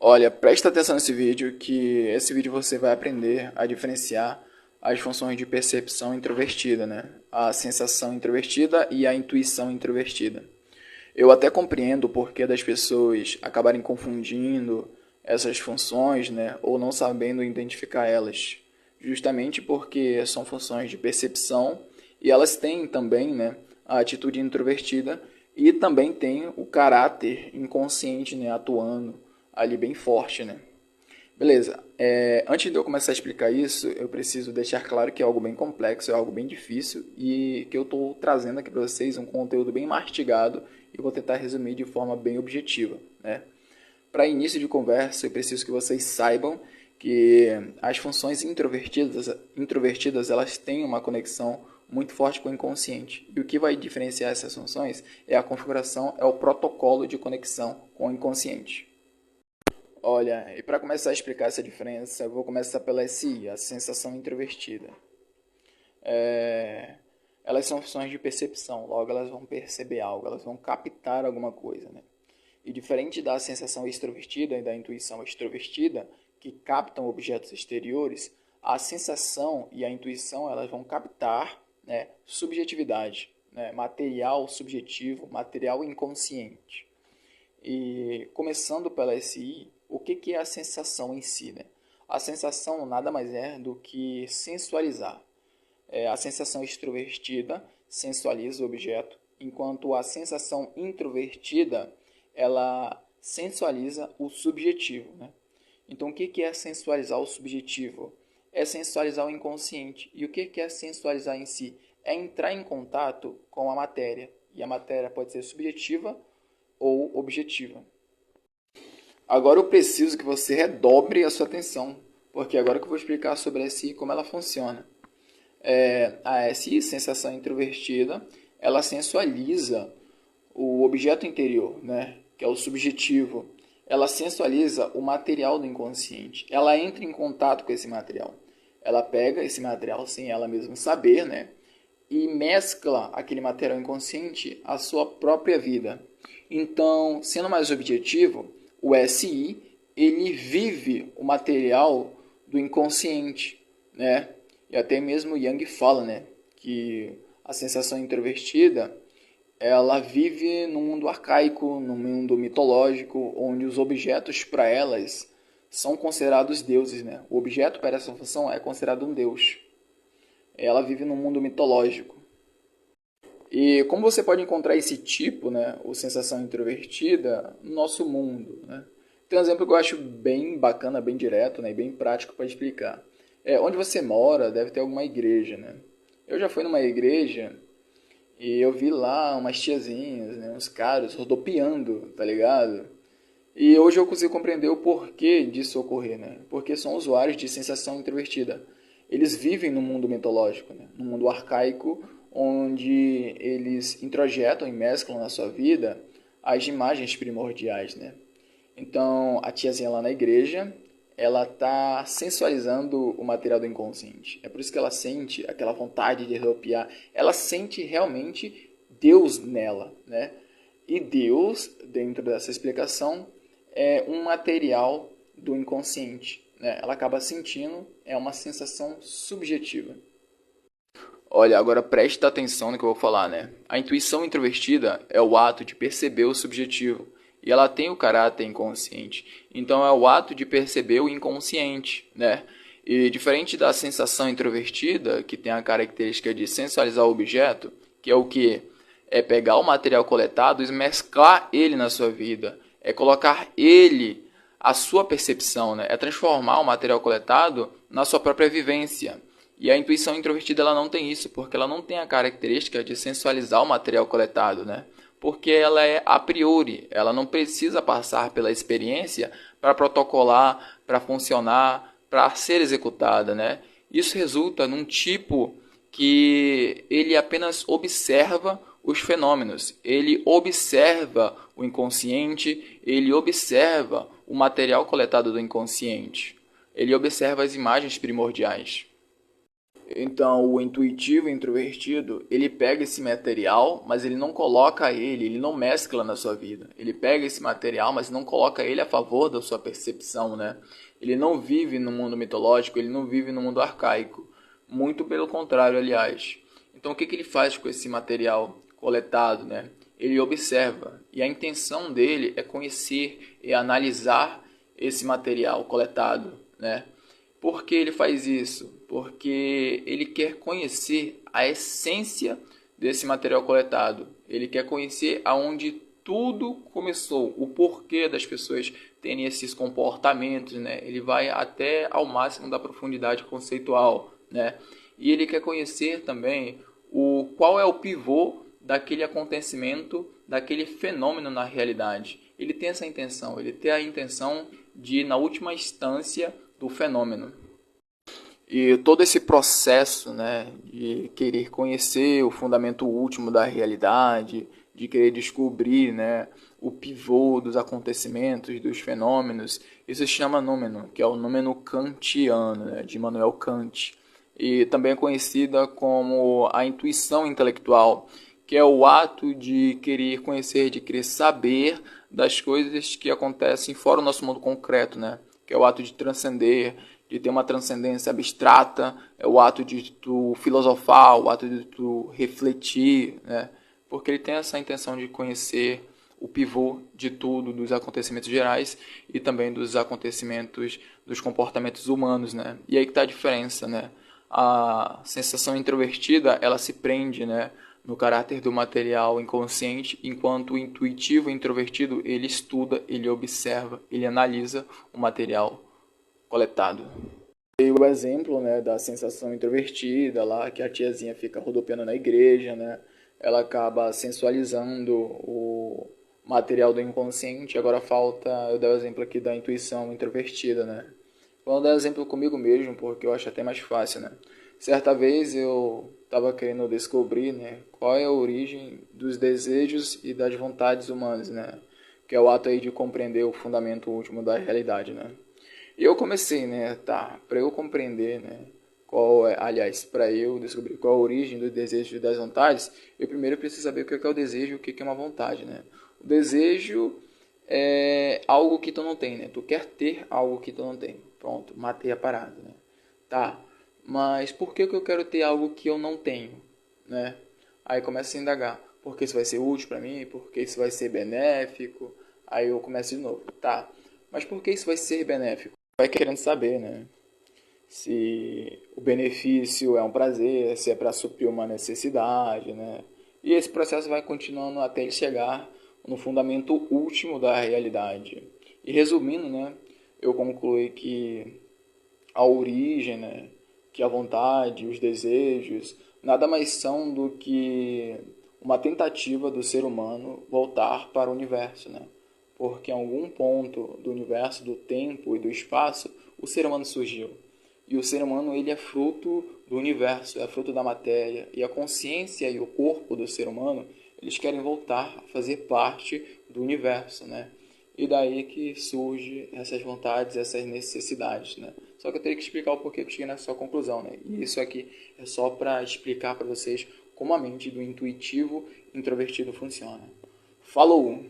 Olha, presta atenção nesse vídeo, que esse vídeo você vai aprender a diferenciar as funções de percepção introvertida, né? A sensação introvertida e a intuição introvertida. Eu até compreendo o porquê das pessoas acabarem confundindo essas funções, né? Ou não sabendo identificar elas. Justamente porque são funções de percepção e elas têm também, né, a atitude introvertida e também tem o caráter inconsciente, né, atuando ali bem forte, né? Beleza. Antes de eu começar a explicar isso, eu preciso deixar claro que é algo bem complexo, é algo bem difícil e que eu estou trazendo aqui para vocês um conteúdo bem mastigado e vou tentar resumir de forma bem objetiva, né? Para início de conversa, eu preciso que vocês saibam que as funções introvertidas elas têm uma conexão muito forte com o inconsciente. E o que vai diferenciar essas funções é a configuração, é o protocolo de conexão com o inconsciente. Olha, e para começar a explicar essa diferença, eu vou começar pela SI, a sensação introvertida. Elas são funções de percepção, logo elas vão perceber algo, elas vão captar alguma coisa, né? E diferente da sensação extrovertida e da intuição extrovertida, que captam objetos exteriores, a sensação e a intuição elas vão captar, né, subjetividade, né, material subjetivo, material inconsciente. E começando pela SI, o que é a sensação em si, né? A sensação nada mais é do que sensualizar. A sensação extrovertida sensualiza o objeto, enquanto a sensação introvertida ela sensualiza o subjetivo, né? Então, o que é sensualizar o subjetivo? É sensualizar o inconsciente. E o que é sensualizar em si? É entrar em contato com a matéria. E a matéria pode ser subjetiva ou objetiva. Agora eu preciso que você redobre a sua atenção, porque agora que eu vou explicar sobre a SI e como ela funciona. A SI, sensação introvertida, ela sensualiza o objeto interior, né, que é o subjetivo. Ela sensualiza o material do inconsciente. Ela entra em contato com esse material. Ela pega esse material sem ela mesma saber, né, e mescla aquele material inconsciente à sua própria vida. Então, sendo mais objetivo, o SI ele vive o material do inconsciente, né? E até mesmo Jung fala, né, que a sensação introvertida ela vive num mundo arcaico, num mundo mitológico, onde os objetos para elas são considerados deuses, né? O objeto para essa função é considerado um deus. Ela vive num mundo mitológico. E como você pode encontrar esse tipo, né, ou sensação introvertida, no nosso mundo, né? Tem um exemplo que eu acho bem bacana, bem direto, né, e bem prático para explicar. Onde você mora deve ter alguma igreja, né? Eu já fui numa igreja e eu vi lá umas tiazinhas, né, uns caras rodopiando, tá ligado? E hoje eu consigo compreender o porquê disso ocorrer, né? Porque são usuários de sensação introvertida. Eles vivem no mundo mitológico, né? No mundo arcaico, onde eles introjetam e mesclam na sua vida as imagens primordiais, né? Então, a tiazinha lá na igreja, ela tá sensualizando o material do inconsciente. É por isso que ela sente aquela vontade de rodopiar. Ela sente realmente Deus nela, né? E Deus, dentro dessa explicação, é um material do inconsciente, né? Ela acaba sentindo, é uma sensação subjetiva. Olha, agora preste atenção no que eu vou falar, né? A intuição introvertida é o ato de perceber o subjetivo e ela tem o caráter inconsciente. Então é o ato de perceber o inconsciente, né? E diferente da sensação introvertida, que tem a característica de sensualizar o objeto, que é o que é pegar o material coletado e mesclar ele na sua vida, é colocar ele a sua percepção, né? É transformar o material coletado na sua própria vivência. E a intuição introvertida ela não tem isso, porque ela não tem a característica de sensualizar o material coletado, né? Porque ela é a priori, ela não precisa passar pela experiência para protocolar, para funcionar, para ser executada, né? Isso resulta num tipo que ele apenas observa os fenômenos, ele observa o inconsciente, ele observa o material coletado do inconsciente, ele observa as imagens primordiais. Então, o intuitivo e introvertido, ele pega esse material, mas ele não coloca ele não mescla na sua vida. Ele pega esse material, mas não coloca ele a favor da sua percepção, né? Ele não vive no mundo mitológico, ele não vive no mundo arcaico. Muito pelo contrário, aliás. Então, o que ele faz com esse material coletado, né? Ele observa, e a intenção dele é conhecer e analisar esse material coletado, né? Por que ele faz isso? Porque ele quer conhecer a essência desse material coletado. Ele quer conhecer aonde tudo começou, o porquê das pessoas terem esses comportamentos, né? Ele vai até ao máximo da profundidade conceitual, né? E ele quer conhecer também qual é o pivô daquele acontecimento, daquele fenômeno na realidade. Ele tem essa intenção, ele tem a intenção de, na última instância, do fenômeno. E todo esse processo, né, de querer conhecer o fundamento último da realidade, de querer descobrir, né, o pivô dos acontecimentos, dos fenômenos, isso se chama nômeno, que é o nômeno kantiano, né, de Immanuel Kant. E também é conhecida como a intuição intelectual, que é o ato de querer conhecer, de querer saber das coisas que acontecem fora do nosso mundo concreto, né? Que é o ato de transcender, de ter uma transcendência abstrata, é o ato de tu filosofar, o ato de tu refletir, né? Porque ele tem essa intenção de conhecer o pivô de tudo, dos acontecimentos gerais e também dos acontecimentos, dos comportamentos humanos, né? E aí que está a diferença, né? A sensação introvertida, ela se prende, né, no caráter do material inconsciente, enquanto o intuitivo e introvertido, ele estuda, ele observa, ele analisa o material coletado. E o exemplo, né, da sensação introvertida lá, que a tiazinha fica rodopiando na igreja, né, ela acaba sensualizando o material do inconsciente. Agora falta eu dar o exemplo aqui da intuição introvertida, né. Vou dar exemplo comigo mesmo, porque eu acho até mais fácil, né. Certa vez eu estava querendo descobrir, né, qual é a origem dos desejos e das vontades humanas, né, que é o ato aí de compreender o fundamento último da realidade, né. E eu comecei, né, tá, para eu compreender, né, aliás, para eu descobrir qual a origem do desejo e das vontades, eu primeiro preciso saber o que é o desejo e o que é uma vontade, né. O desejo é algo que tu não tem, né, tu quer ter algo que tu não tem. Pronto, matei a parada, né. Tá, mas por que eu quero ter algo que eu não tenho, né? Aí começa a indagar, porque isso vai ser útil para mim, porque isso vai ser benéfico. Aí eu começo de novo, tá, mas por que isso vai ser benéfico? Vai querendo saber, né? Se o benefício é um prazer, se é para suprir uma necessidade, né? E esse processo vai continuando até ele chegar no fundamento último da realidade. E resumindo, né, eu concluí que a origem, né, que a vontade, os desejos, nada mais são do que uma tentativa do ser humano voltar para o universo, né? Porque em algum ponto do universo, do tempo e do espaço, o ser humano surgiu. E o ser humano, ele é fruto do universo, é fruto da matéria. E a consciência e o corpo do ser humano, eles querem voltar a fazer parte do universo, né? E daí que surge essas vontades, essas necessidades, né? Só que eu teria que explicar o porquê que eu cheguei nessa conclusão, né? E isso aqui é só para explicar para vocês como a mente do intuitivo introvertido funciona. Falou!